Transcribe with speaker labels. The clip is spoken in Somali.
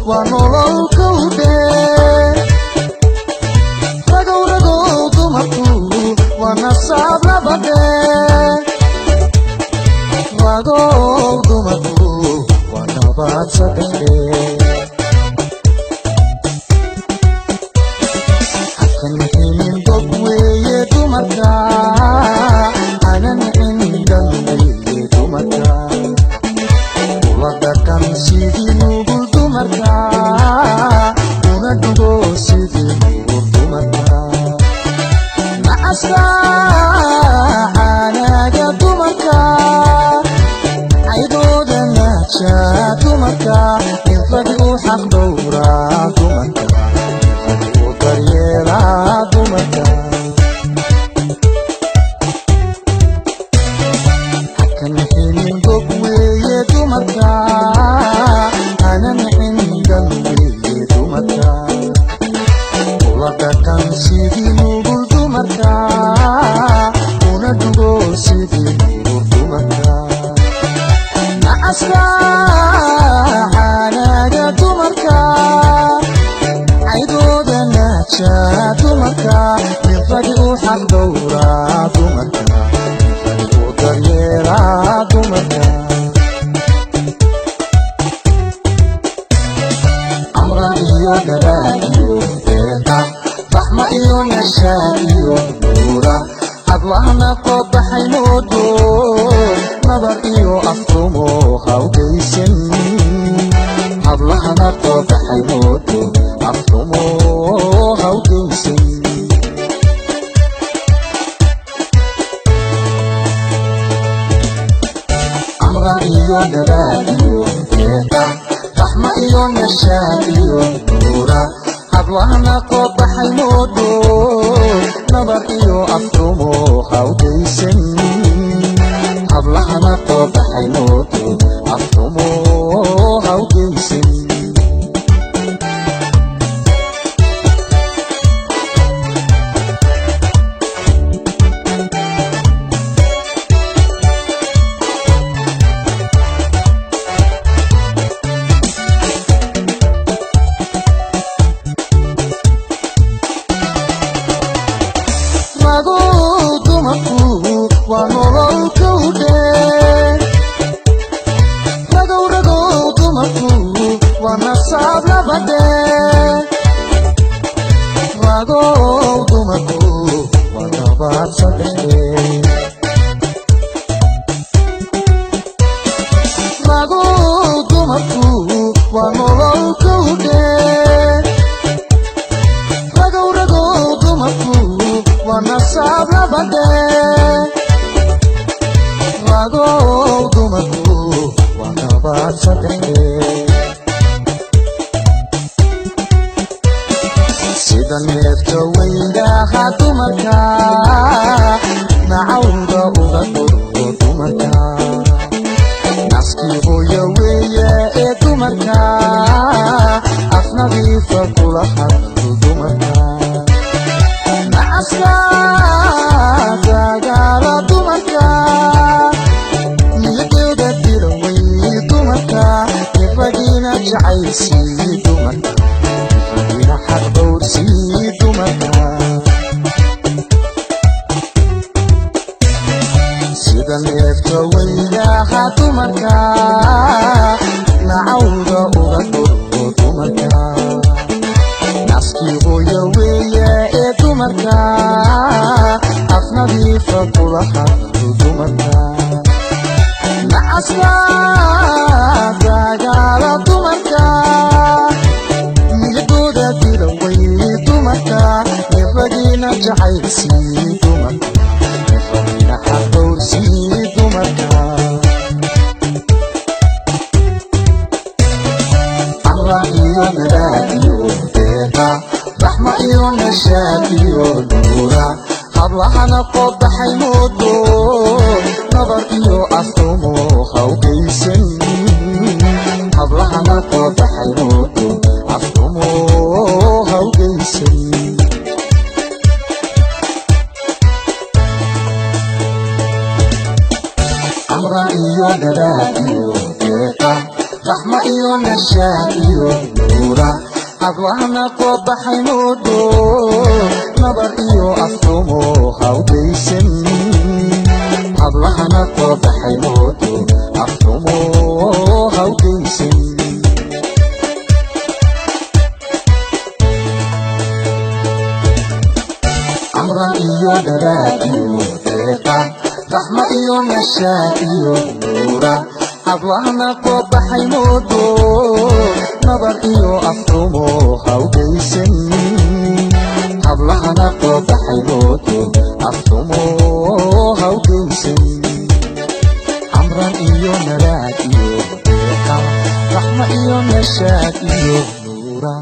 Speaker 1: nolol kowde ragow ragow dumarku waa nasaab labade ragow dumarku waa nabaad saddexe halkan inin dog weeye dumarka anan cindan weeye dumarka ولدكم سيدي نور دمركا وندو سيدي نور دمركا مع أنا دمركا عيدو دناتشا دمركا يفرقوا حق دورا دمركا يفرقوا طريرا دمركا حكا نحيني دقوي دمركا أنا عندن ويلي دمركا ولدكم سيدي نور دمركا وندو سيدي نور دمركا مع أنا دمركا عيدو دناتشا دمركا يفرقوا حق دورا دمركا يفرقوا طريرا دمركا رحمة إيو نشاء إيو نورا أضلعنا قد حيمودو نظر إيو أفرمو خاوكيسن أضلعنا قد حيمودو أفرمو خاوكيسن أمرا إيو نبا إيو رحمة إيو نشاء إيو نورا أضلعنا قد حيمودو نظر إيو أفرمو خاوكيسن أضلعنا قد حيمودو أفرمو خاوكيسن ragow dumarku waa nolol kowde ragow ragow dumarku waa nasaab labade ragow dumarku waa nabaad saddexe ragow dumarku waa nolol kowde ragow ragow dumarku ونصاب لبده ragow dumarku waa nabaad saddexe sida neefta weynaha dumarka nacawda uga durgo dumarka naskii hooya weeye ee dumarka af nadiifa kula hadlo dumarka dagaala dumarka niyadooda dira wey dumarka ifagina jacaysii dumarka ifagina xaq dhowrsii dumarka sida neefta weynaha dumarka nacawda uga durgo dumarka naskii hooya weeye ee dumarka af nadiifa kula hadlo dumarka nacasla dagaala dumarka niyadooda dira wey dumarka ifagina jacaysii dumarka ifagina xaq dhowrsii dumarka amra iyo nadaad iyo deeqa رحمة إيو نشاء إيو نورا أضلعنا قد حيمودو نظر إيو أفرمو خاوكيسن أضلعنا قد حيمودو أفرمو خاوكيسن أمرا إيو ندا إيو ديقا رحمة إيو نشاء إيو hablahana koo baxay moodo nabar iyo aftumo hawdaysan hablahana koo baxay moodo aftumo hawdaysan amran iyo daraad iyo deeqa raxma iyo nashaad iyo nuura hablahana koo baxay moodo nabar iyo aftumo hawdaysan hablahana koo baxay moodo aftumo hawdaysan amran iyo naraad iyo deeqa raxma iyo nashaad iyo nuura